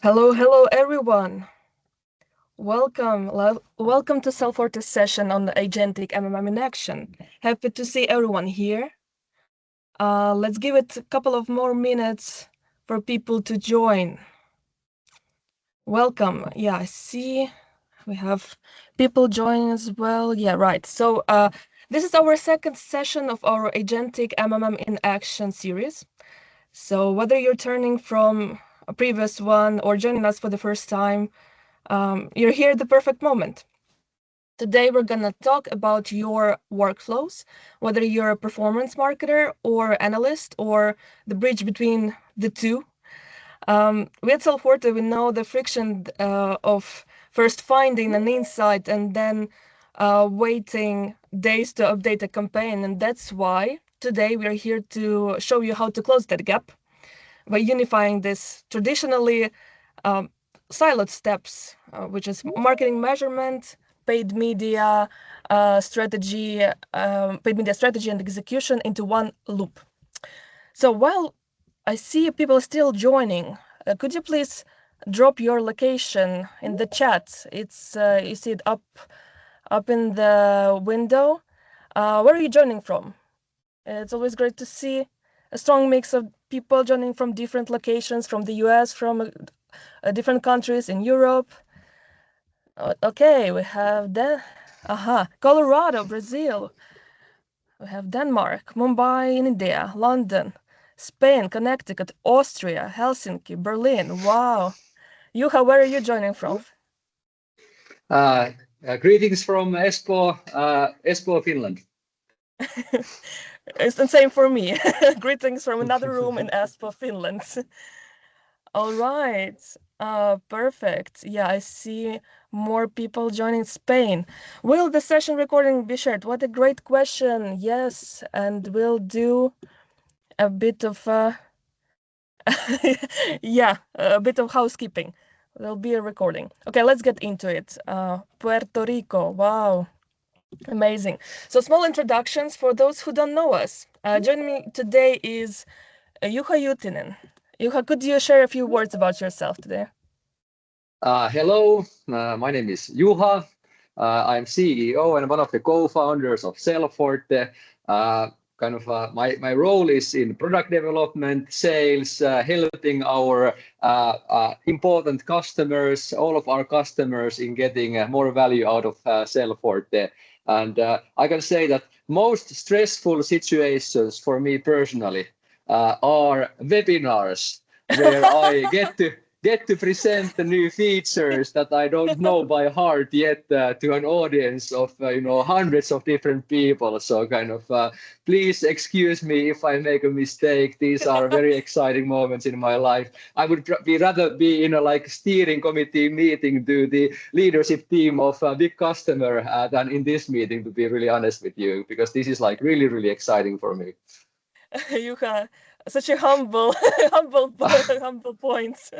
Hello everyone. Welcome to Sellforte session on the Agentic MMM in action. Happy to see everyone here. Let's give it a couple of more minutes for people to join. Welcome. Yeah, I see we have people joining as well. Yeah, right. So this is our second session of our Agentic MMM in action series. So whether you're turning from a previous one or joining us for the first time, you're here at the perfect moment. Today, we're going to talk about your workflows, whether you're a performance marketer or analyst or the bridge between the two. We at Sellforte, we know the friction of first finding an insight and then waiting days to update a campaign. And that's why today we are here to show you how to close that gap by unifying this traditionally siloed steps, which is marketing measurement, paid media strategy, and execution into one loop. So while I see people still joining, could you please drop your location in the chat? It's you see it up in the window. Where are you joining from? It's always great to see a strong mix of people joining from different locations, from the US, from different countries in Europe. Okay, we have Colorado, Brazil. We have Denmark, Mumbai, India, London, Spain, Connecticut, Austria, Helsinki, Berlin. Wow. Juha, where are you joining from? Greetings from Espoo, Finland. It's the same for me. Greetings from another room in Espoo, Finland. All right. Perfect. Yeah, I see more people joining Spain. Will the session recording be shared? What a great question. Yes, and we'll do a bit of yeah, a bit of housekeeping. There'll be a recording. Okay, let's get into it. Puerto Rico. Wow. Amazing. So small introductions for those who don't know us. Joining me today is Juha Nuutinen. Juha, could you share a few words about yourself today? Hello, my name is Juha. I'm CEO and one of the co-founders of Sellforte. My role is in product development, sales, helping our important customers, all of our customers, in getting more value out of Sellforte. And I can say that most stressful situations for me personally are webinars where I get to present the new features that I don't know by heart yet to an audience of hundreds of different people. So please excuse me if I make a mistake. These are very exciting moments in my life. I would rather be in a steering committee meeting to the leadership team of a big customer than in this meeting, to be really honest with you, because this is really, really exciting for me. Juha, such a humble, humble points.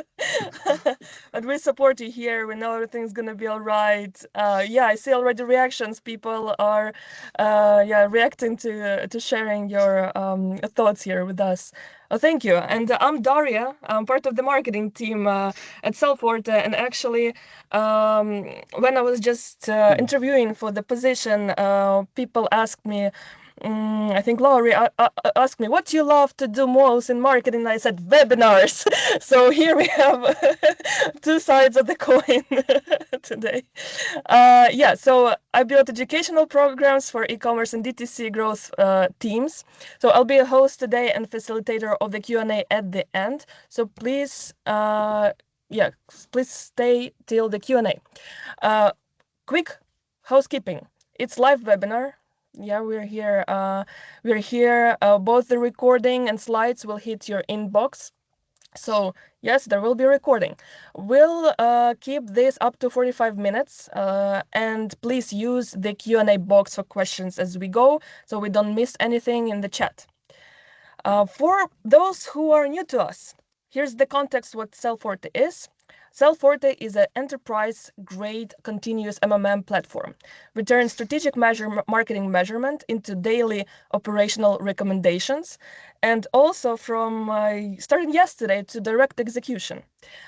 But we support you here. We know everything's gonna be all right. Yeah, I see already reactions. People are, reacting to sharing your thoughts here with us. Oh, thank you. And I'm Daria. I'm part of the marketing team at Sellforte. And actually, when I was just interviewing for the position, people asked me. I think Laurie asked me, what do you love to do most in marketing? And I said, webinars. So here we have two sides of the coin today. So I built educational programs for e-commerce and DTC growth teams. So I'll be a host today and facilitator of the Q&A at the end. So please, please stay till the Q&A. Quick housekeeping. It's live webinar. Yeah, we're here. Both the recording and slides will hit your inbox. So yes, there will be a recording. We'll keep this up to 45 minutes, and please use the Q&A box for questions as we go, so we don't miss anything in the chat. For those who are new to us, here's the context what Sellforte is. Sellforte is an enterprise-grade continuous MMM platform. We turn strategic marketing measurement into daily operational recommendations, and also from starting yesterday to direct execution.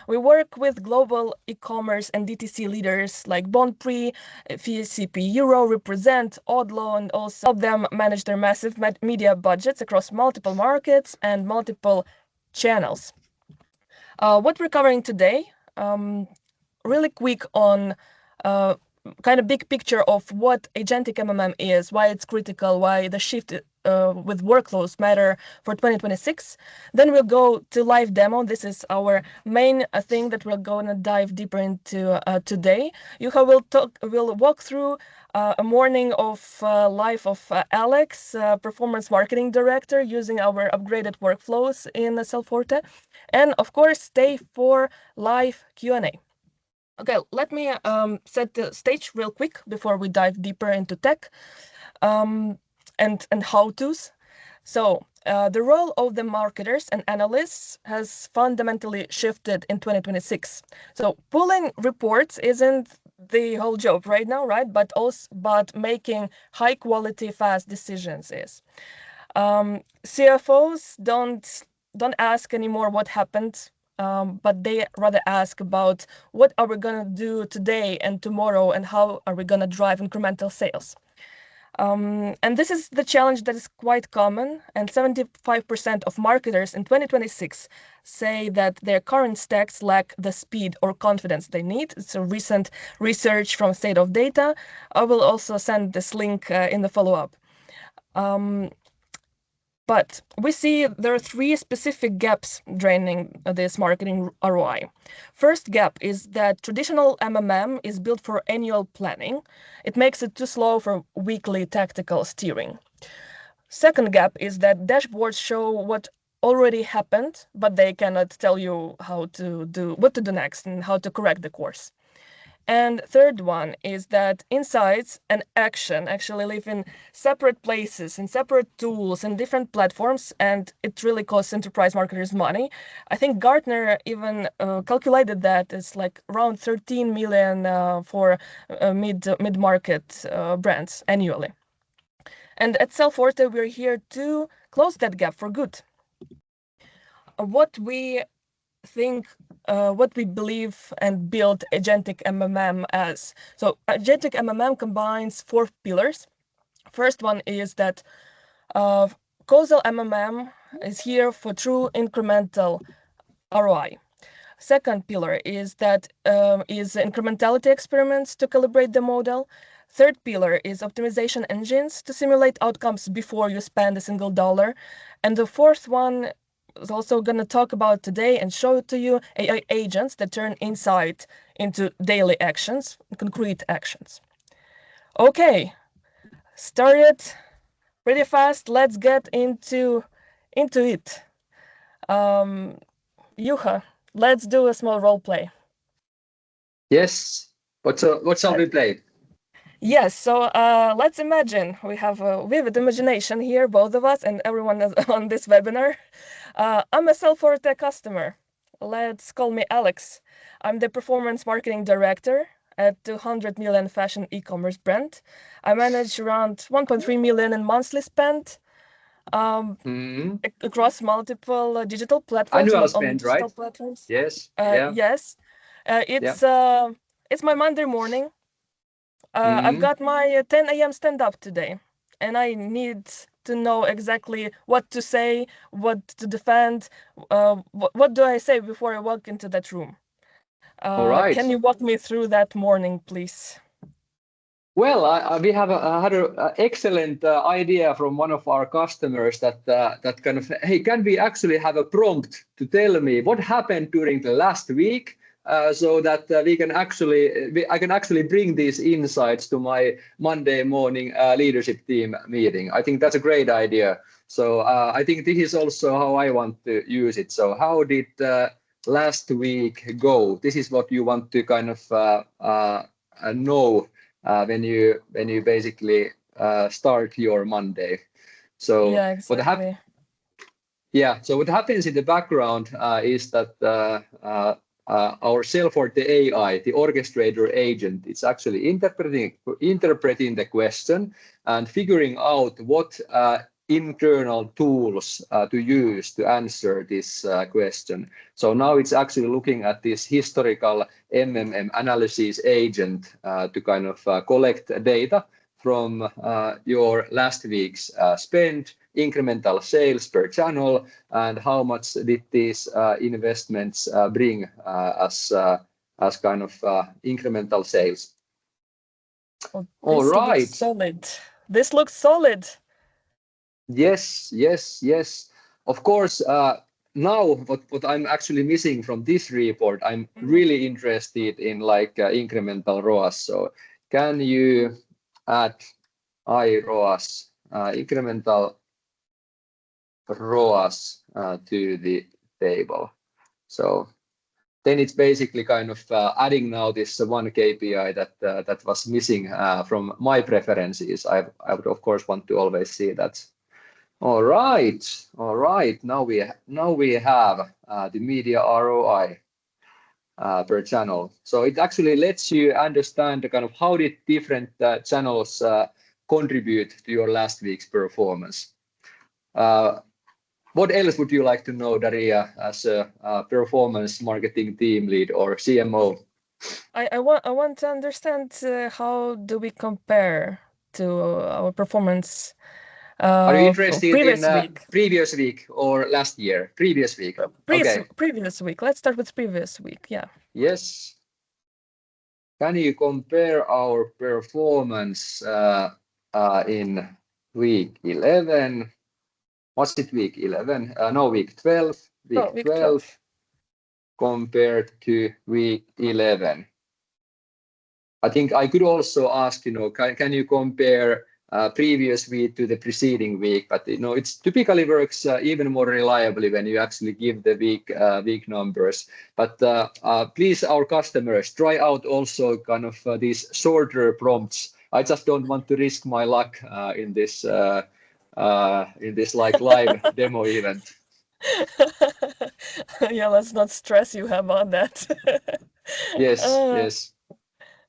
We work with global e-commerce and DTC leaders like Bonprix, FCP Euro, Represent, Odlo, and also help them manage their massive media budgets across multiple markets and multiple channels. What we're covering today, really quick on kind of big picture of what Agentic MMM is, why it's critical, why the shift with workflows matter for 2026. Then we'll go to live demo. This is our main thing that we're going to dive deeper into today. Juha will walk through a morning of life of Alex, performance marketing director, using our upgraded workflows in Sellforte, and of course stay for live Q&A. Okay, let me set the stage real quick before we dive deeper into tech and how-tos. So the role of the marketers and analysts has fundamentally shifted in 2026. So pulling reports isn't the whole job right now, right? But making high quality, fast decisions is. CFOs don't ask anymore what happened, but they rather ask about what are we gonna do today and tomorrow, and how are we gonna drive incremental sales. And this is the challenge that is quite common, and 75% of marketers in 2026 say that their current stacks lack the speed or confidence they need. It's a recent research from State of Data. I will also send this link in the follow-up. But we see there are three specific gaps draining this marketing ROI. First gap is that traditional MMM is built for annual planning. It makes it too slow for weekly tactical steering. Second gap is that dashboards show what already happened, but they cannot tell you what to do next and how to correct the course. And third one is that insights and action actually live in separate places, in separate tools, and different platforms, and it really costs enterprise marketers money. I think Gartner even calculated that it's like around 13 million for mid-market brands annually. And at Sellforte, we're here to close that gap for good. What we believe and build Agentic MMM as. So Agentic MMM combines four pillars. First one is that causal MMM is here for true incremental ROI. Second pillar is that is incrementality experiments to calibrate the model. Third pillar is optimization engines to simulate outcomes before you spend a single dollar. And the fourth one is also going to talk about today and show it to you, AI agents that turn insight into daily actions, concrete actions. Okay, started pretty fast. Let's get into it. Juha, let's do a small role play. Yes. What shall we play? Yes, so let's imagine we have a vivid imagination here, both of us and everyone on this webinar. I'm a Sellforte customer. Let's call me Alex. I'm the performance marketing director at 200 million fashion e-commerce brand. I manage around 1.3 million in monthly spend across multiple digital platforms, Annual not spend, only digital right? platforms. Yes. Yes. It's my Monday morning. I've got my 10 a.m. stand-up today, and I need to know exactly what to say, what to defend. What do I say before I walk into that room? All right. Can you walk me through that morning, please? Well, we have had an excellent idea from one of our customers that kind of, hey, can we actually have a prompt to tell me what happened during the last week? So that I can actually bring these insights to my Monday morning leadership team meeting. I think that's a great idea. So I think this is also how I want to use it. So how did last week go? This is what you want to kind of know when you basically start your Monday. So yeah, exactly. So what happens in the background is that our Sellforte AI, the orchestrator agent, it's actually interpreting the question and figuring out what internal tools to use to answer this question. So now it's actually looking at this historical MMM analysis agent to kind of collect data from your last week's spend, incremental sales per channel, and how much did these investments bring as kind of incremental sales. Oh, All this right. looks solid. This looks solid. Yes, yes, yes. Of course, now what I'm actually missing from this report, I'm really interested in like incremental ROAS. So can you add iROAS, incremental ROAS to the table? So then it's basically kind of adding now this one KPI that was missing from my preferences. I would of course want to always see that. All right. Now we have the media ROI per channel. So it actually lets you understand the kind of how did different channels contribute to your last week's performance. What else would you like to know, Daria, as a performance marketing team lead or CMO? I want to understand how do we compare to our performance Are you interested previous in week? previous week or last year? Previous week. Okay. Previous week. Let's start with previous week. Yeah. Yes. Can you compare our performance in week 11? Was it week 11? No, week 12. Week 12 compared to week 11. I think I could also ask, can you compare previous week to the preceding week? But it typically works even more reliably when you actually give the week numbers. But please, our customers, try out also kind of these shorter prompts. I just don't want to risk my luck in this like live demo event. Yeah, let's not stress you about that. Yes.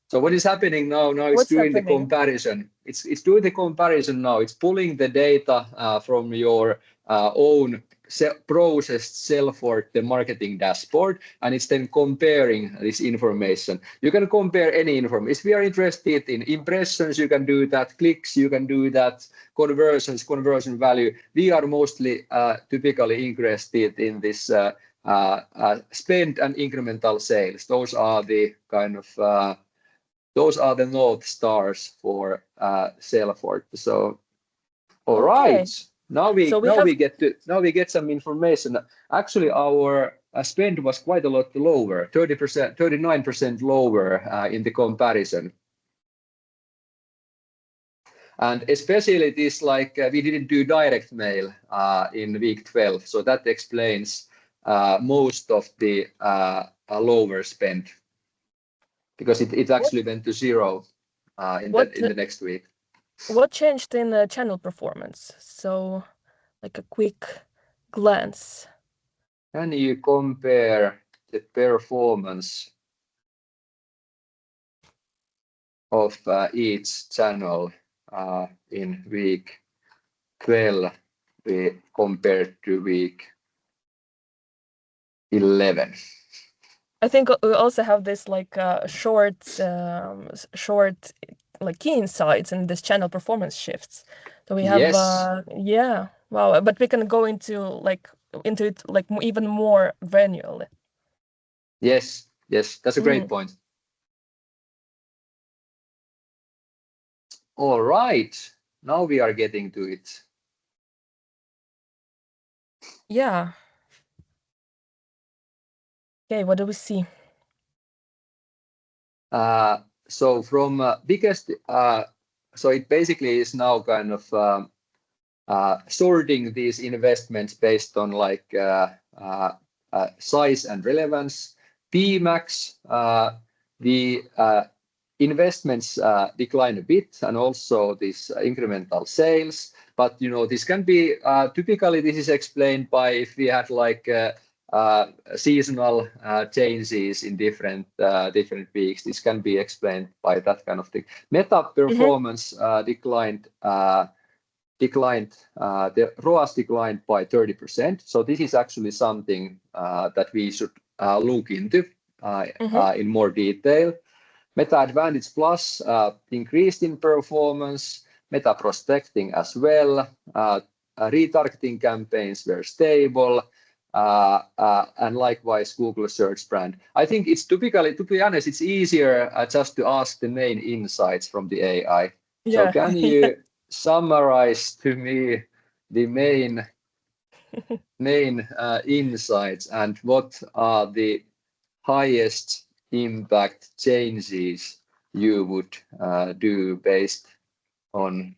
So what is happening now? Now it's doing the comparison. It's doing the comparison now. It's pulling the data from your own processed Sellforte the marketing dashboard, and it's then comparing this information. You can compare any information. If we are interested in impressions, you can do that. Clicks, you can do that. Conversions, conversion value. We are mostly typically interested in this spend and incremental sales. Those are the kind of those are the North Stars for Sellforte. So, all right. Now we get some information. Actually, our spend was quite a lot lower, 30%, 39% lower in the comparison. And especially this, like we didn't do direct mail in week 12, so that explains most of the lower spend, because it actually went to zero in the next week. What changed in the channel performance? So, like a quick glance. Can you compare the performance of each channel in week 12 compared to week 11? I think we also have this like short like key insights in this channel performance shifts. So we have yeah, wow, but we can go into it like even more granularly. Yes, that's a great point. All right, now we are getting to it. Yeah. Okay, what do we see? So from biggest, so it basically is now kind of sorting these investments based on like size and relevance. Pmax, the investments decline a bit, and also this incremental sales. But this can be typically this is explained by if we had like seasonal changes in different weeks. This can be explained by that kind of thing. Meta performance declined. The ROAS declined by 30%. So this is actually something that we should look into in more detail. Meta Advantage Plus increased in performance. Meta Prospecting as well. Retargeting campaigns were stable. And likewise, Google Search Brand. I think it's typically, to be honest, it's easier just to ask the main insights from the AI. So can you summarize to me the main insights and what are the highest impact changes you would do based on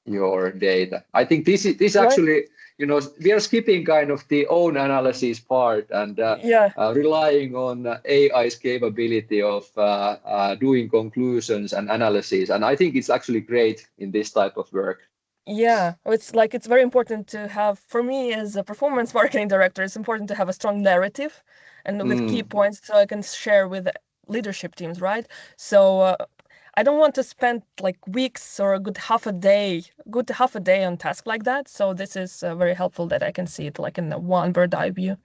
your data? I think this actually, we are skipping kind of the own analysis part and relying on AI's capability of doing conclusions and analysis. And I think it's actually great in this type of work. Yeah, it's very important to have, for me as a performance marketing director, it's important to have a strong narrative and with key points so I can share with leadership teams, right? So I don't want to spend like weeks or a good half a day on task like that. So this is very helpful that I can see it like in a one bird eye view.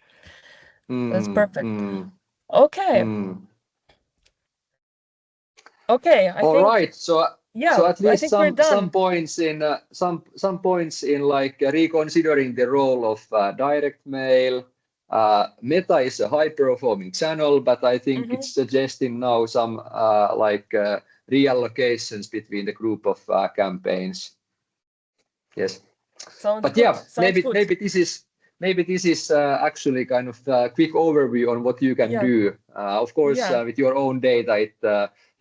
That's perfect. Okay. Okay, I All think. Right. So at least some points in like reconsidering the role of direct mail. Meta is a high-performing channel, but I think it's suggesting now some reallocations between the group of campaigns. Yes. Sounds but good. Yeah, maybe this is actually kind of a quick overview on what you can do. Of course, with your own data,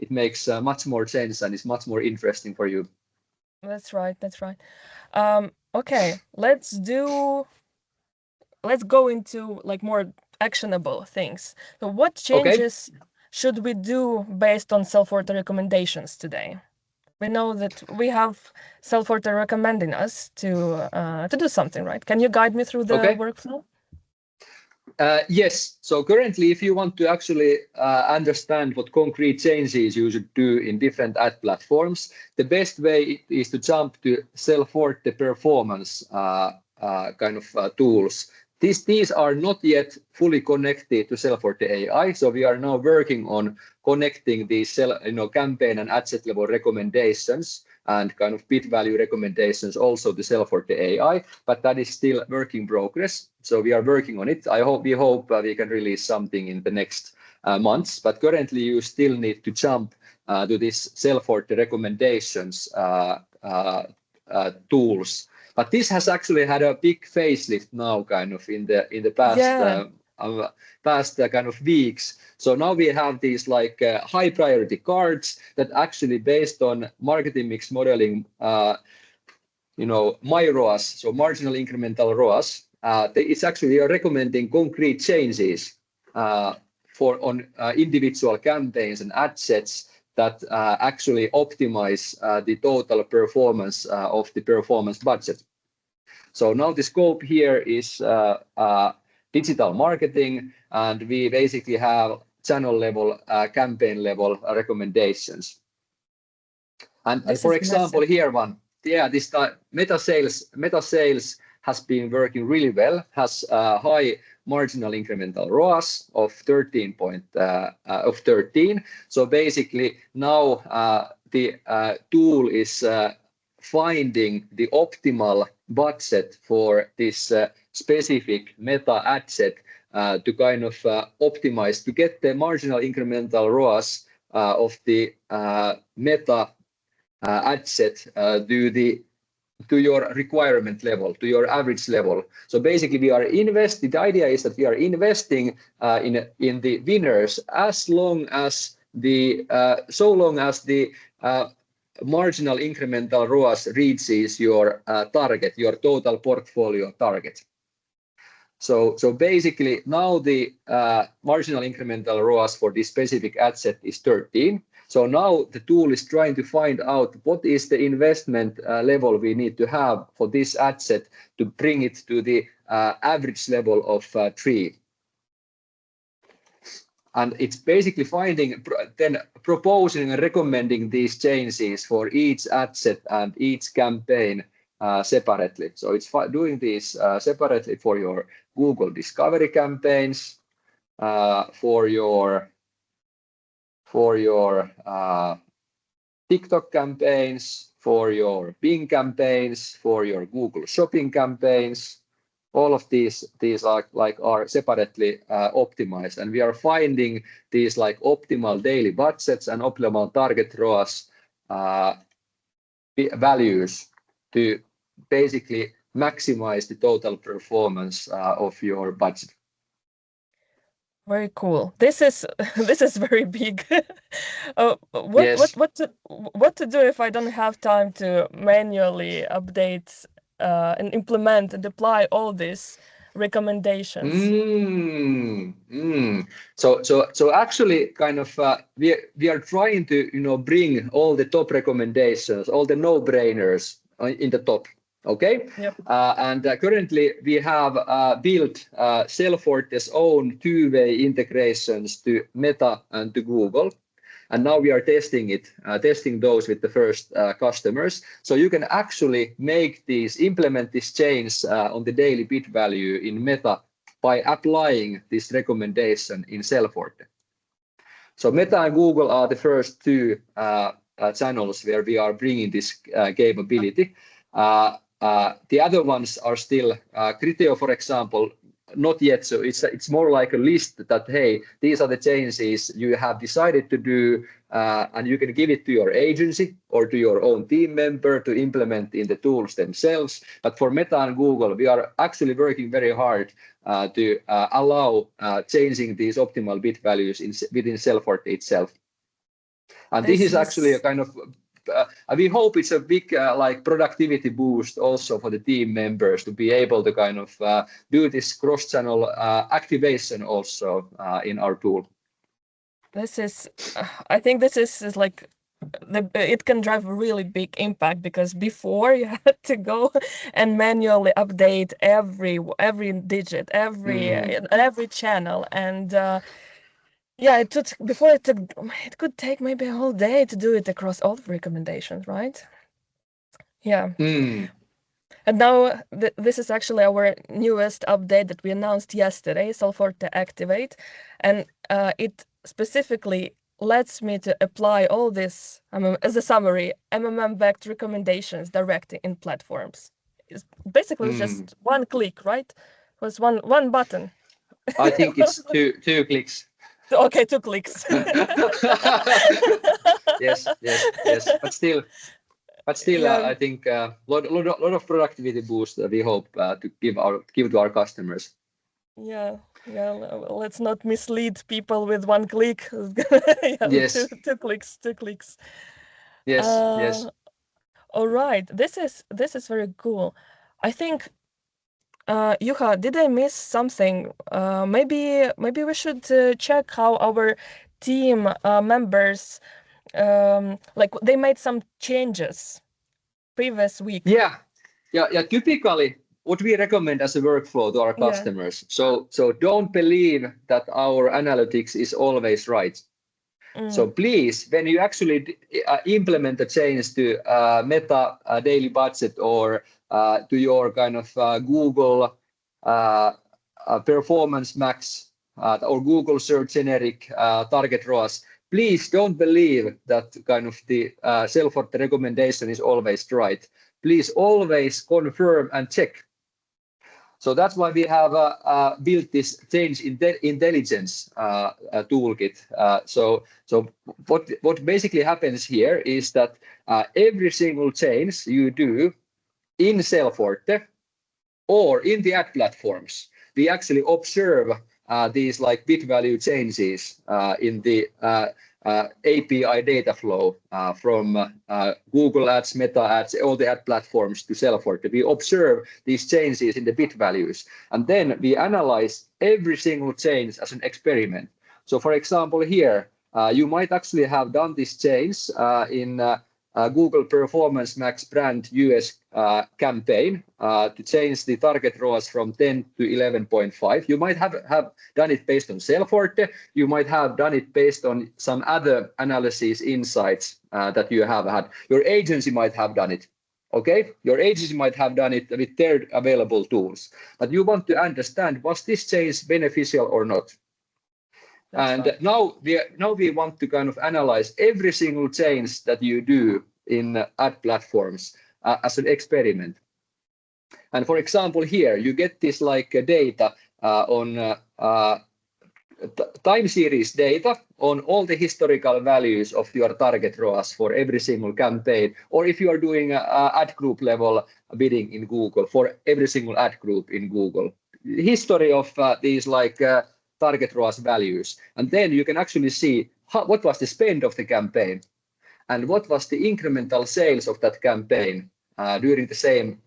it makes much more sense and it's much more interesting for you. That's right. Okay, let's go into like more actionable things. So what changes should we do based on Sellforte recommendations today? We know that we have Sellforte recommending us to do something, right? Can you guide me through the workflow? Yes. So currently, if you want to actually understand what concrete changes you should do in different ad platforms, the best way is to jump to Sellforte performance kind of tools. These are not yet fully connected to Sellforte AI, so we are now working on connecting these campaign and ad set level recommendations and kind of bid value recommendations also to Sellforte AI, but that is still work in progress. So we are working on it. We hope we can release something in the next months, but currently you still need to jump to this Sellforte recommendations tools. But this has actually had a big facelift now, kind of in the past kind of weeks. So now we have these like high priority cards that actually based on marketing mix modeling, my ROAS, so marginal incremental ROAS, it's actually recommending concrete changes on individual campaigns and ad sets that actually optimize the total performance of the performance budget. So now the scope here is digital marketing, and we basically have channel level, campaign level recommendations. And for example, here this meta sales has been working really well, has high marginal incremental ROAS of 13. So basically now the tool is finding the optimal budget for this specific meta ad set to kind of optimize to get the marginal incremental ROAS of the meta ad set to your requirement level, to your average level. So basically the idea is that we are investing in the winners so long as the marginal incremental ROAS reaches your target, your total portfolio target. So basically now the marginal incremental ROAS for this specific ad set is 13. So now the tool is trying to find out what is the investment level we need to have for this ad set to bring it to the average level of 3. And it's basically finding, then proposing and recommending these changes for each ad set and each campaign separately. So it's doing these separately for your Google Discovery campaigns, for your TikTok campaigns, for your Bing campaigns, for your Google Shopping campaigns. All of these are separately optimized, and we are finding these like optimal daily budgets and optimal target ROAS values to basically maximize the total performance of your budget. Very cool. This is this is very big. Yes. What to do if I don't have time to manually update and implement and apply all these recommendations? So actually, kind of, we are trying to bring all the top recommendations, all the no-brainers in the top. Okay. Yep. And currently we have built Sellforte's own two-way integrations to Meta and to Google. And now we are testing those with the first customers. So you can actually implement this change on the daily bid value in Meta by applying this recommendation in Sellforte. So Meta and Google are the first two channels where we are bringing this capability. The other ones are still Criteo, for example, not yet. So it's more like a list that, hey, these are the changes you have decided to do, and you can give it to your agency or to your own team member to implement in the tools themselves. But for Meta and Google, we are actually working very hard to allow changing these optimal bid values within Sellforte itself. And this is actually a kind of we hope it's a big like productivity boost also for the team members to be able to kind of do this cross-channel activation also in our tool. This is, I think this is like it can drive a really big impact, because before you had to go and manually update every digit, every channel, and yeah, it could take maybe a whole day to do it across all the recommendations, right? Yeah. And now this is actually our newest update that we announced yesterday, Sellforte Activate, and it specifically lets me to apply all this, as a summary, MMM-backed recommendations directly in platforms. It's basically just one click, right? It was one button. I think it's two clicks. Okay, 2 clicks. Yes. But still, Yeah. I think a lot of productivity boost we hope to give to our customers. Yeah. Let's not mislead people with 1 click. Yeah, Yes. two clicks. Yes. All right. This is very cool. I think, Juha, did I miss something? Maybe we should check how our team members like they made some changes previous week. Yeah. Typically, what we recommend as a workflow to our customers. So don't believe that our analytics is always right. So please, when you actually implement a change to Meta daily budget or to your kind of Google performance max or Google search generic target ROAS, please don't believe that kind of the Sellforte recommendation is always right. Please always confirm and check. So that's why we have built this change intelligence toolkit. So what basically happens here is that every single change you do in Sellforte or in the ad platforms, we actually observe these like bid value changes in the API data flow from Google Ads, Meta Ads, all the ad platforms to Sellforte. We observe these changes in the bid values, and then we analyze every single change as an experiment. So for example, here, you might actually have done this change in Google Performance Max brand US campaign to change the target ROAS from 10 to 11.5. You might have done it based on Sellforte. You might have done it based on some other analysis insights that you have had. Your agency might have done it. Okay, your agency might have done it with their available tools, but you want to understand, was this change beneficial or not? And right. now we want to kind of analyze every single change that you do in ad platforms as an experiment. And for example, here you get this like data on time series data on all the historical values of your target ROAS for every single campaign, or if you are doing ad group level bidding in Google for every single ad group in Google. History of these like target ROAS values. And then you can actually see what was the spend of the campaign and what was the incremental sales of that campaign during the same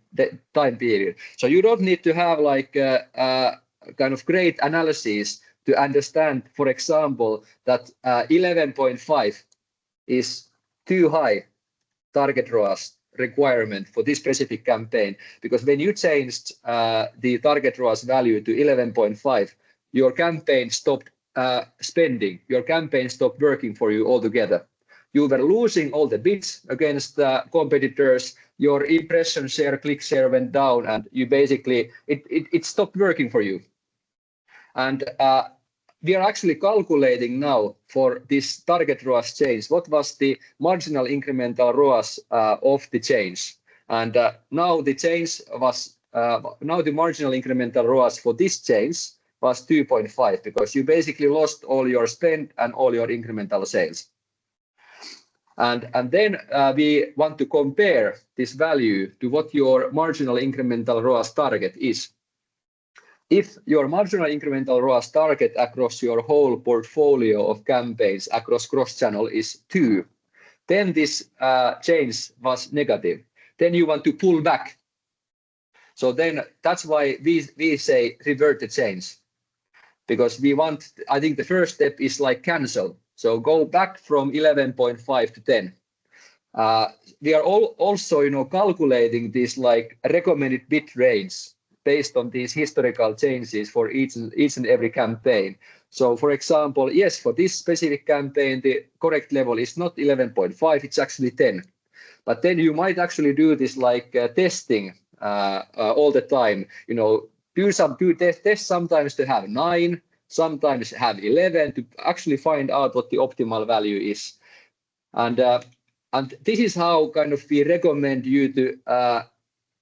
time period. So you don't need to have like kind of great analysis to understand, for example, that 11.5 is too high target ROAS requirement for this specific campaign, because when you changed the target ROAS value to 11.5, your campaign stopped spending, your campaign stopped working for you altogether. You were losing all the bids against competitors, your impression share, click share went down, and you basically, it stopped working for you. And we are actually calculating now for this target ROAS change, what was the marginal incremental ROAS of the change. And now the change was, now the marginal incremental ROAS for this change was 2.5, because you basically lost all your spend and all your incremental sales. And then we want to compare this value to what your marginal incremental ROAS target is. If your marginal incremental ROAS target across your whole portfolio of campaigns across cross-channel is 2, then this change was negative. Then you want to pull back. So then that's why we say revert the change. Because we want, I think the first step is like cancel. So go back from 11.5 to 10. We are also, calculating this like recommended bid range based on these historical changes for each and every campaign. So for example, yes, for this specific campaign, the correct level is not 11.5, it's actually 10. But then you might actually do this like testing all the time, do tests sometimes to have 9, sometimes have 11 to actually find out what the optimal value is. And this is how kind of we recommend you to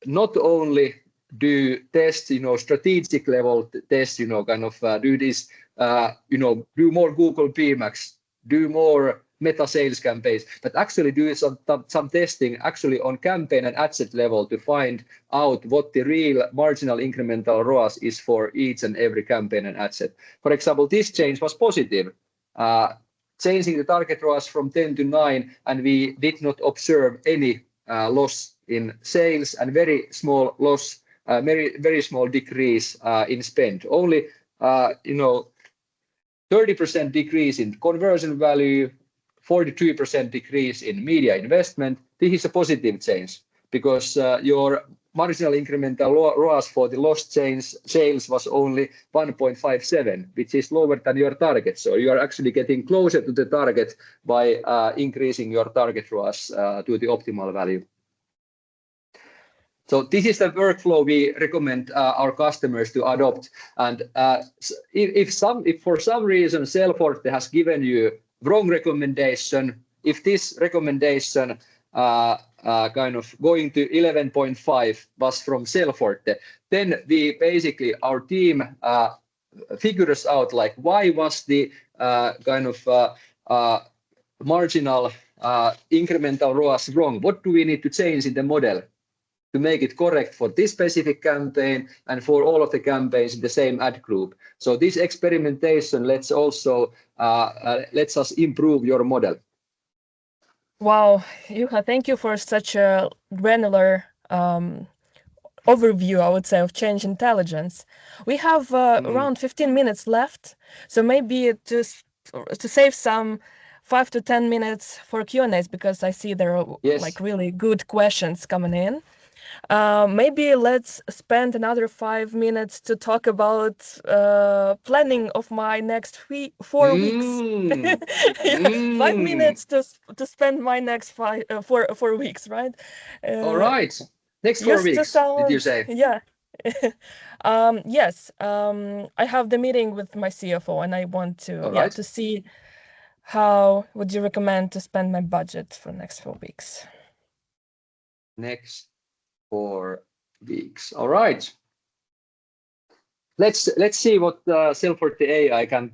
not only do tests, strategic level tests, kind of do this, do more Google PMax, do more meta sales campaigns, but actually do some testing actually on campaign and ad set level to find out what the real marginal incremental ROAS is for each and every campaign and ad set. For example, this change was positive, changing the target ROAS from 10 to 9, and we did not observe any loss in sales and very small loss, very small decrease in spend. Only 30% decrease in conversion value, 42% decrease in media investment. This is a positive change because your marginal incremental ROAS for the lost sales was only 1.57, which is lower than your target. So you are actually getting closer to the target by increasing your target ROAS to the optimal value. So this is the workflow we recommend our customers to adopt. And if for some reason Sellforte has given you wrong recommendation, if this recommendation kind of going to 11.5 was from Sellforte, then we basically, our team figures out like why was the kind of marginal incremental ROAS wrong? What do we need to change in the model to make it correct for this specific campaign and for all of the campaigns in the same ad group? So this experimentation lets us improve your model. Wow, Juha, thank you for such a granular overview, I would say, of change intelligence. We have around 15 minutes left, so maybe to save some 5 to 10 minutes for Q&As because I see there are Yes. like really good questions coming in. Maybe let's spend another 5 minutes to talk about planning of my next 4 weeks. Yeah, 5 minutes to spend my next 4 weeks, right? All right. Next 4 Used to weeks, did you sound, say? yeah. Yes, I have the meeting with my CFO and I want to, All yeah, right. to see how would you recommend to spend my budget for the next 4 weeks. Next 4 weeks. All right. Let's see what Sellforte AI can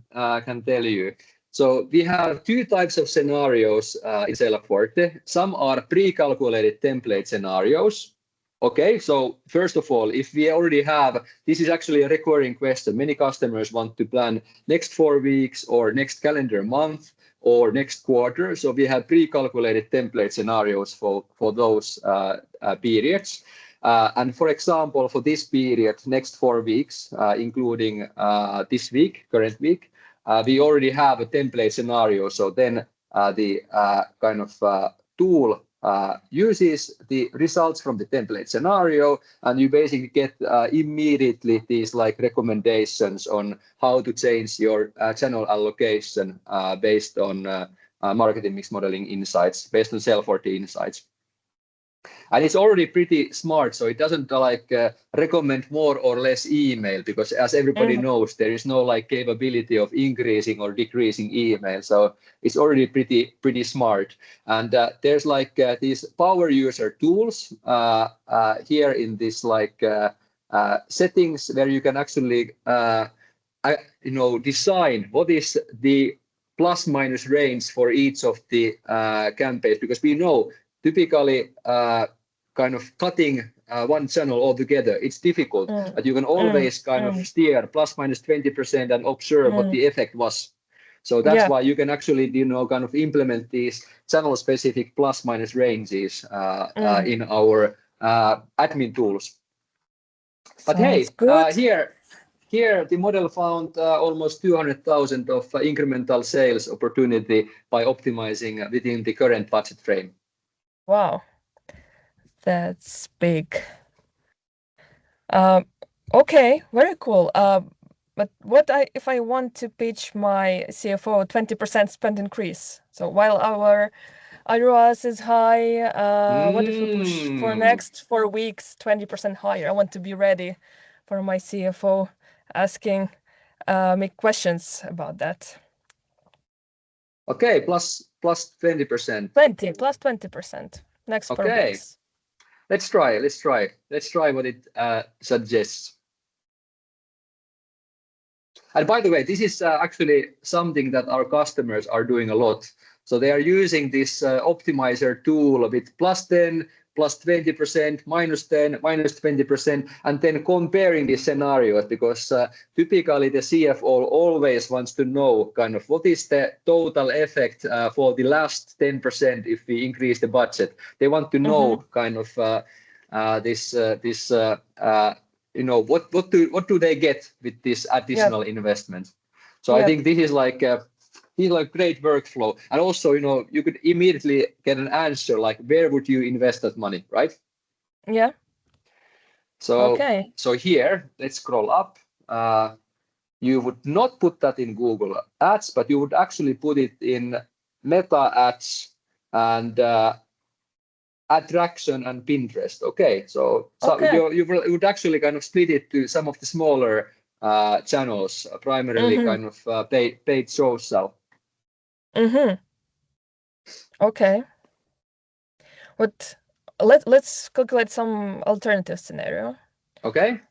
tell you. So we have two types of scenarios in Sellforte. Some are pre-calculated template scenarios. Okay, so first of all, if we already have, this is actually a recurring question. Many customers want to plan next 4 weeks or next calendar month or next quarter. So we have pre-calculated template scenarios for those periods. And for example, for this period, next 4 weeks, including this week, current week, we already have a template scenario. So then the kind of tool uses the results from the template scenario, and you basically get immediately these like recommendations on how to change your channel allocation based on marketing mix modeling insights, based on Sellforte insights. And it's already pretty smart, so it doesn't recommend more or less email, because as everybody knows, there is no like capability of increasing or decreasing email. So it's already pretty smart. And there's like these power user tools here in this like settings where you can actually design what is the plus minus range for each of the campaigns, because we know typically kind of cutting one channel altogether, it's difficult, but you can always kind of steer plus minus 20% and observe what the effect was. So that's why you can actually, kind of implement these channel specific plus minus ranges in our admin tools. But Sounds hey, good. here the model found almost 200,000 of incremental sales opportunity by optimizing within the current budget frame. Wow, that's big. Okay, very cool. But if I want to pitch my CFO 20% spend increase? So while our ROAS is high, what if we push for next 4 weeks 20% higher? I want to be ready for my CFO asking me questions about that. Okay, plus 20%. 20 plus 20% next 4 weeks. Let's try what it suggests. And by the way, this is actually something that our customers are doing a lot. So they are using this optimizer tool with plus 10, plus 20%, minus 10, minus 20%, and then comparing these scenarios, because typically the CFO always wants to know kind of what is the total effect for the last 10% if we increase the budget. They want to know kind of what do they get with this additional investment. So I think this is like great workflow, and also you could immediately get an answer like where would you invest that money, right? Yeah. So here, let's scroll up. You would not put that in Google Ads, but you would actually put it in Meta Ads and Attraction and Pinterest. Okay, so you would actually kind of split it to some of the smaller channels, primarily kind of paid social. Okay. But let's calculate some alternative scenario. Okay.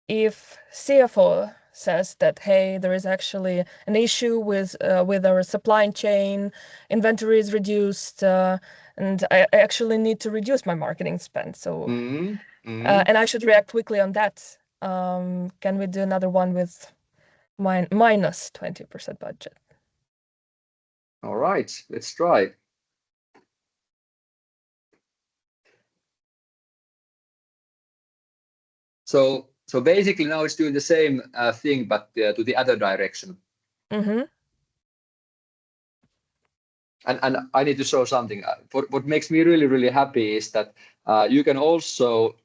If CFO says that, hey, there is actually an issue with our supply chain, inventory is reduced, and I actually need to reduce my marketing spend. So, and I should react quickly on that. Can we do another one with minus 20% budget? All right, let's try. So basically now it's doing the same thing, but to the other direction. and I need to show something. What makes me really, really happy is that you can also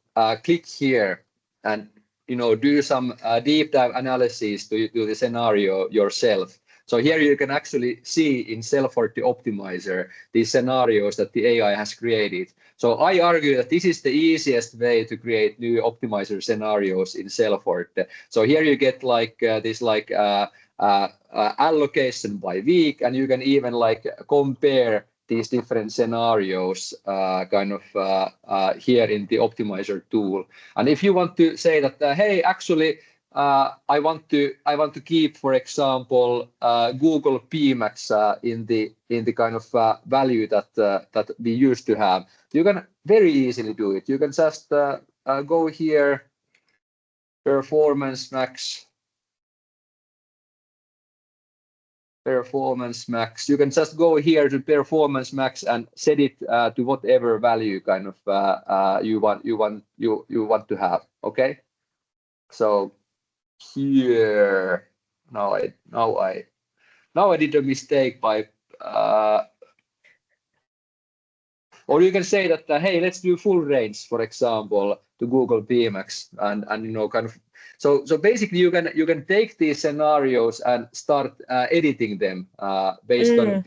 click here and do some deep dive analysis to the scenario yourself. So here you can actually see in Sellforte Optimizer these scenarios that the AI has created. So I argue that this is the easiest way to create new optimizer scenarios in Sellforte. So here you get like this allocation by week, and you can even like compare these different scenarios here in the optimizer tool. And if you want to say that, hey, actually, I want to keep, for example, Google PMax in the kind of value that we used to have, you can very easily do it. You can just go here, performance max. You can just go here to performance max and set it to whatever value kind of you want to have. Okay, so here now I did a mistake by or you can say that hey, let's do full range, for example, to Google PMax, and kind of. So basically, you can take these scenarios and start editing them based on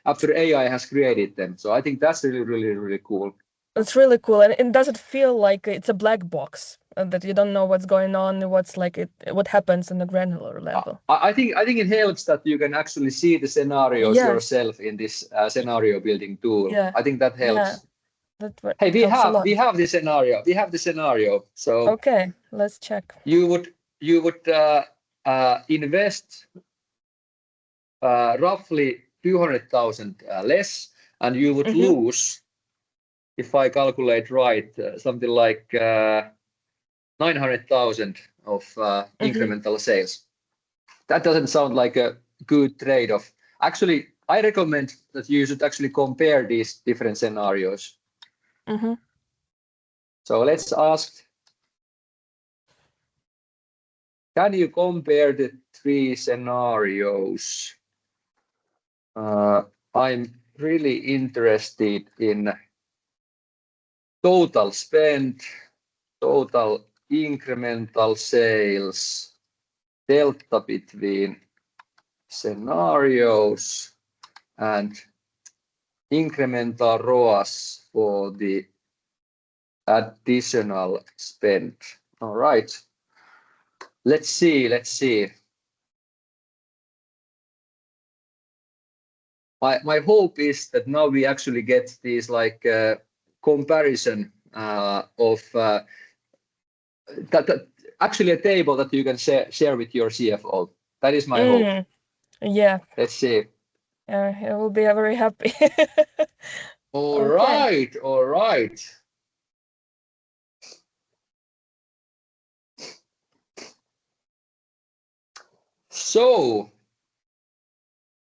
after AI has created them. So I think that's really cool. It's really cool, and it doesn't feel like it's a black box that you don't know what's going on, what happens in the granular level. I think it helps that you can actually see the scenarios yourself in this scenario building tool. Yeah. I think that helps. Yeah. Hey, we have the scenario. We have the scenario. So okay, let's check. You would invest roughly 200,000 less, and you would lose, if I calculate right, something like 900,000 of incremental sales. That doesn't sound like a good trade-off. Actually, I recommend that you should actually compare these different scenarios. So let's ask, can you compare the 3 scenarios? I'm really interested in total spend, total incremental sales, delta between scenarios, and incremental ROAS for the additional spend. All right. Let's see. My hope is that now we actually get these like comparison of that actually a table that you can share with your CFO. That is my hope. Yeah. Let's see. He will be very happy. All right. So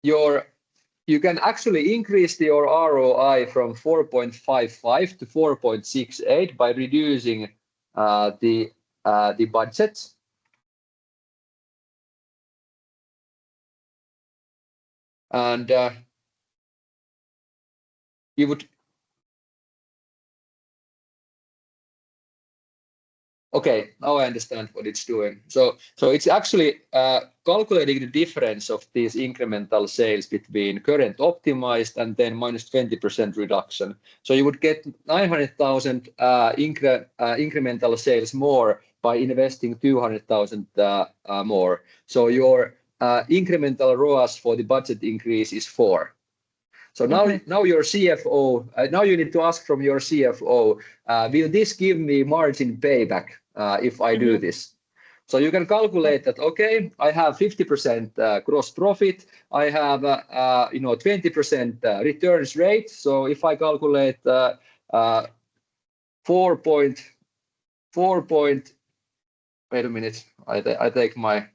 you can actually increase your ROI from 4.55 to 4.68 by reducing the budget. And you would. Okay, now I understand what it's doing. So it's actually calculating the difference of these incremental sales between current optimized and then minus 20% reduction. So you would get 900,000 incremental sales more by investing 200,000 more. So your incremental ROAS for the budget increase is 4. So now your CFO, now you need to ask from your CFO, will this give me margin payback if I do this? So you can calculate that, okay, I have 50% gross profit, I have 20% returns rate. So if I calculate 4 point, wait a minute, I take my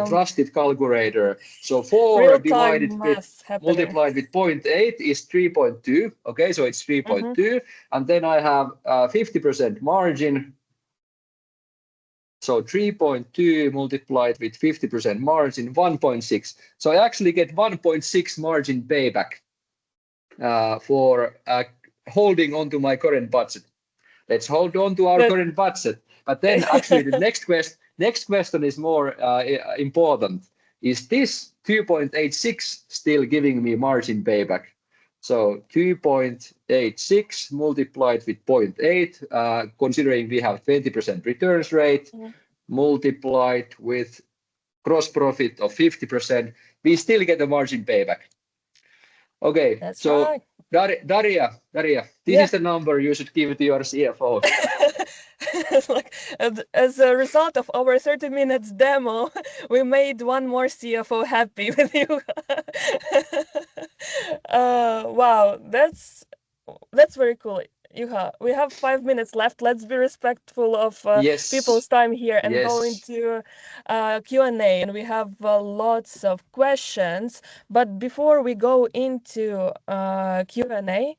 trusted calculator. So 4 divided with multiplied with 0.8 is 3.2. Okay, so it's 3.2, and then I have 50% margin. So 3.2 multiplied with 50% margin, 1.6. So I actually get 1.6 margin payback for holding on to my current budget. Let's hold on to our current budget. But then actually the next question is more important. Is this 2.86 still giving me margin payback? So 2.86 multiplied with 0.8, considering we have 20% returns rate, multiplied with gross profit of 50%, we still get a margin payback. Okay, That's so right. Daria, this is the number you should give to your CFO. Like, as a result of our 30 minutes demo, we made one more CFO happy with you. Wow, that's very cool. Juha, we have 5 minutes left. Let's be respectful of Yes. people's time here and Yes. go into Q&A. And we have lots of questions. But before we go into Q&A,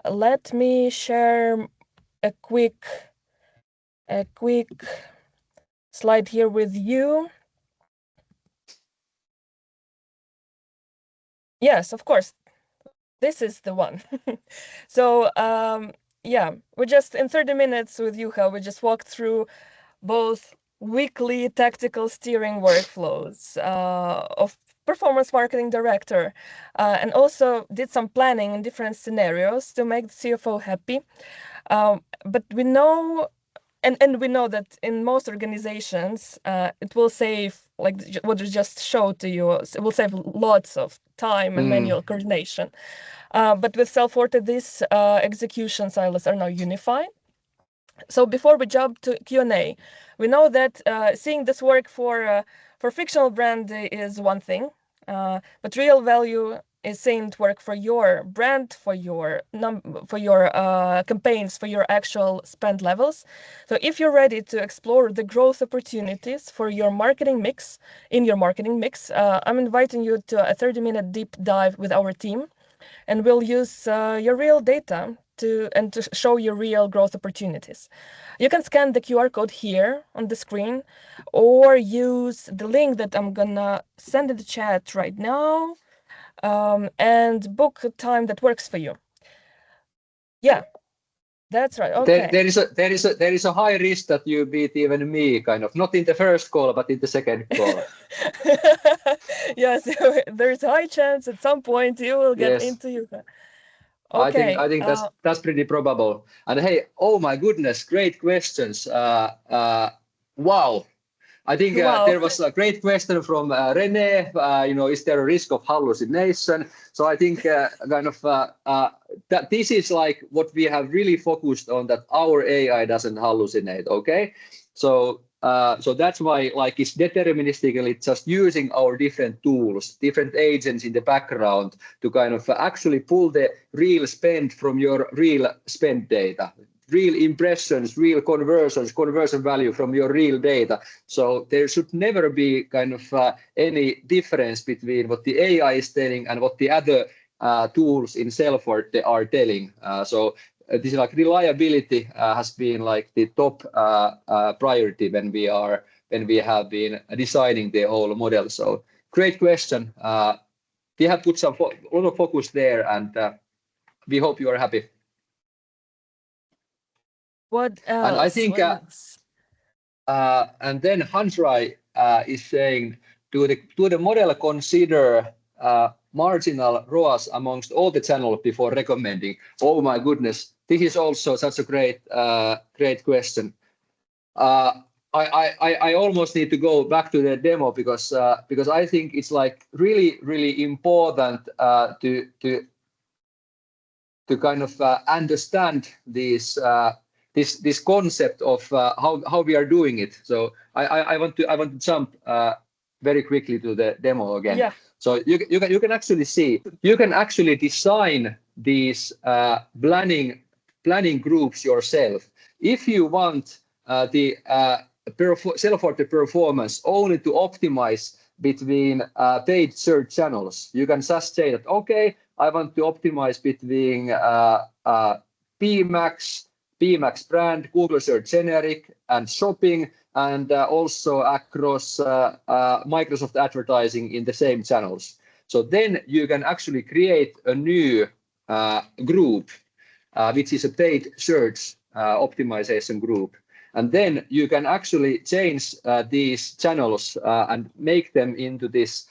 let me share a quick slide here with you. Yes, of course. This is the one. So yeah, we just in 30 minutes with Juha, we just walked through both weekly tactical steering workflows of performance marketing director, and also did some planning in different scenarios to make the CFO happy. But we know, and we know that in most organizations, it will save, like what we just showed to you, it will save lots of time and manual coordination. But with Sellforte, these execution silos are now unified. So before we jump to Q&A, we know that seeing this work for fictional brand is one thing, but real value is seeing it work for your brand, for your campaigns, for your actual spend levels. So if you're ready to explore the growth opportunities for your marketing mix, I'm inviting you to a 30-minute deep dive with our team, and we'll use your real data to show you real growth opportunities. You can scan the QR code here on the screen, or use the link that I'm gonna send in the chat right now, and book a time that works for you. Yeah, that's right. Okay. There is a high risk that you beat even me, kind of, not in the first call, but in the second call. Yes, there's a high chance at some point you will get into Juha. Okay. I think that's pretty probable. And hey, oh my goodness, great questions. Wow. I think there was a great question from Rene. Is there a risk of hallucination? So I think that this is like what we have really focused on, that our AI doesn't hallucinate. Okay, so that's why, like, it's deterministically just using our different tools, different agents in the background to kind of actually pull the real spend from your real spend data, real impressions, real conversions, conversion value from your real data. So there should never be kind of any difference between what the AI is telling and what the other tools in Sellforte are telling. So this, like, reliability has been like the top priority when we have been designing the whole model. So great question. We have put a lot of focus there, and we hope you are happy. What else? And I think, and then Hansrai is saying, do the model consider marginal ROAS amongst all the channels before recommending? Oh my goodness, this is also such a great question. I almost need to go back to the demo because I think it's like really important to kind of understand this concept of how we are doing it. So I want to jump very quickly to the demo again. Yeah. So you can actually see, you can actually design these planning groups yourself. If you want the Sellforte performance only to optimize between paid search channels, you can just say that, okay, I want to optimize between PMax brand, Google Search Generic, and shopping, and also across Microsoft advertising in the same channels. So then you can actually create a new group, which is a paid search optimization group. And then you can actually change these channels and make them into this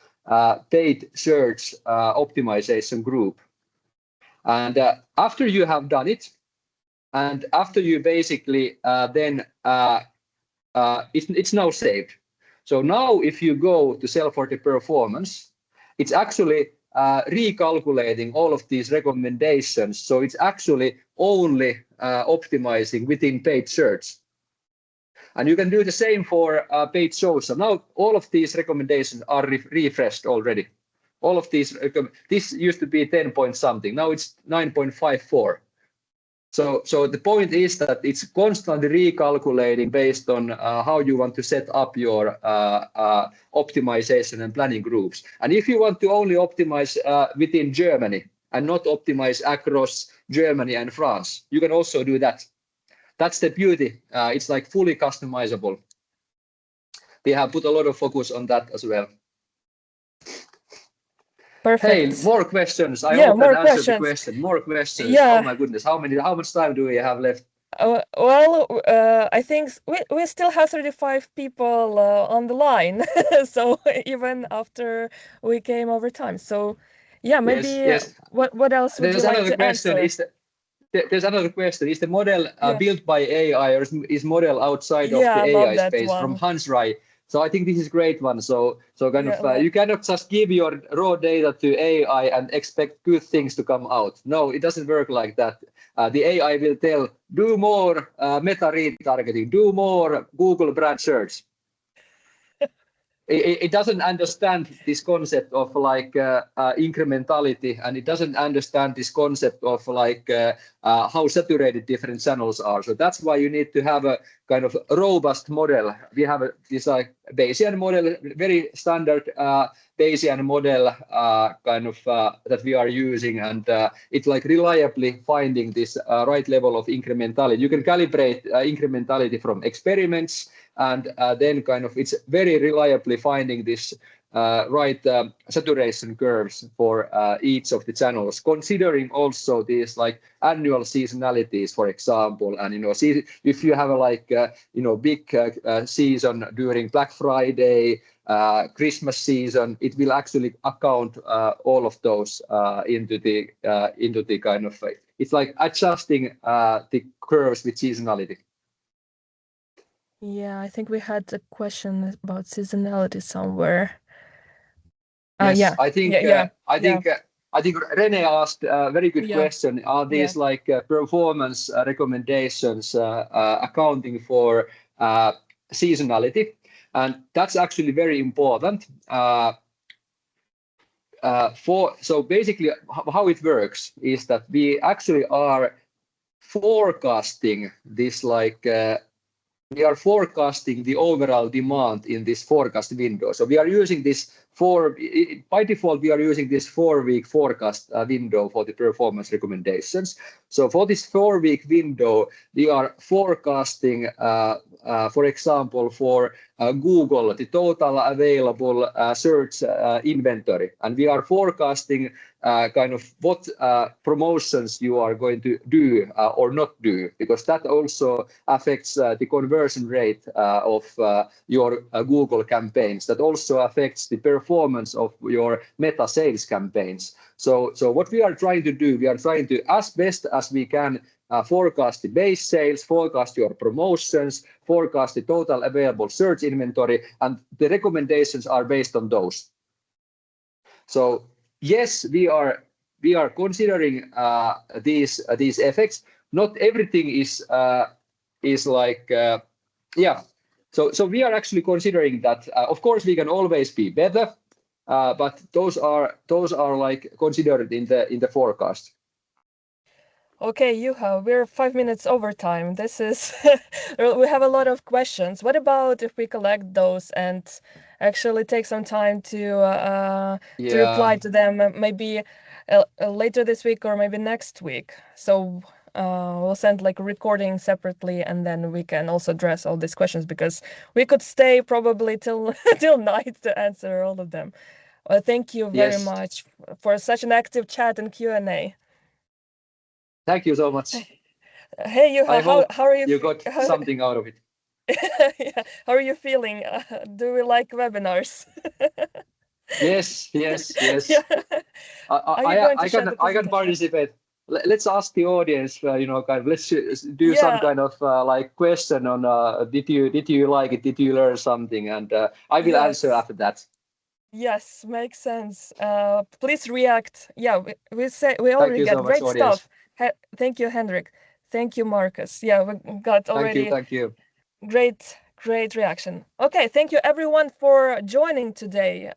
paid search optimization group. And after you have done it, and after you basically then it's now saved. So now if you go to Sellforte Performance, it's actually recalculating all of these recommendations. So it's actually only optimizing within paid search. And you can do the same for paid shows. So now all of these recommendations are refreshed already. All of these, this used to be 10 point something. Now it's 9.54. So the point is that it's constantly recalculating based on how you want to set up your optimization and planning groups. And if you want to only optimize within Germany and not optimize across Germany and France, you can also do that. That's the beauty. It's like fully customizable. We have put a lot of focus on that as well. Perfect. Hey, more questions. I hope that answered the question. More questions. Yeah. Oh my goodness, how much time do we have left? Well, I think we still have 35 people on the line, so even after we came over time. So yeah, maybe yes. What else would you like to answer? There's another question. Is the model built by AI or is model outside of the I AI love that space one. from Hans Rai? So I think this is a great one. So kind of you cannot just give your raw data to AI and expect good things to come out. No, it doesn't work like that. The AI will tell, do more meta retargeting, do more Google brand search. It doesn't understand this concept of like incrementality, and it doesn't understand this concept of like how saturated different channels are. So that's why you need to have a kind of robust model. We have this like Bayesian model, very standard Bayesian model kind of that we are using, and it's like reliably finding this right level of incrementality. You can calibrate incrementality from experiments, and then kind of it's very reliably finding this right saturation curves for each of the channels, considering also these like annual seasonalities, for example. And if you have a like big season during Black Friday, Christmas season, it will actually account all of those into the kind of it's like adjusting the curves with seasonality. Yeah, I think we had a question about seasonality somewhere. Yes, Yeah. I think Rene asked a very good question. Are these like performance recommendations accounting for seasonality? And that's actually very important. So basically, how it works is that we actually are forecasting this like we are forecasting the overall demand in this forecast window. So we are using this by default, we are using this 4-week forecast window for the performance recommendations. So for this 4-week window, we are forecasting, for example, for Google, the total available search inventory. And we are forecasting kind of what promotions you are going to do or not do, because that also affects the conversion rate of your Google campaigns. That also affects the performance of your meta sales campaigns. So what we are trying to do, we are trying to, as best as we can, forecast the base sales, forecast your promotions, forecast the total available search inventory, and the recommendations are based on those. So yes, we are considering these effects. Not everything is like So we are actually considering that. Of course, we can always be better, but those are like considered in the forecast. Okay, Juha, we're 5 minutes over time. This is we have a lot of questions. What about if we collect those and actually take some time to reply to them, maybe later this week or maybe next week? So We'll send like a recording separately, and then we can also address all these questions because we could stay probably till till night to answer all of them. Thank you very Yes. much for such an active chat and Q&A. Thank you so much. Hey, I Juha, hope how are you? you got something out of it. Yeah, how are you feeling? Do we like webinars? Yes, yes, Yeah. yes. Are you going to I share can the I can presentation? participate. Let's ask the audience. Kind of let's do some Yeah. kind of like question on. Did you like it? Did you learn something? And I will answer Yes. after that. Yes, makes sense. Please react. Yeah, we Thank already you got so much, great audience. stuff. Thank you, Henrik. Thank you, Marcus. Yeah, we got Thank you, already thank you. great reaction. Okay, thank you everyone for joining today.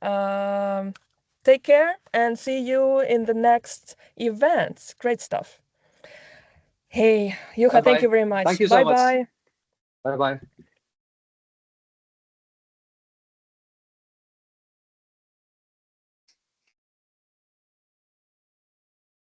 Take care and see you in the next events. Great stuff. Hey, Bye Juha, thank you bye. very Thank much. you so Bye much. bye. Bye bye.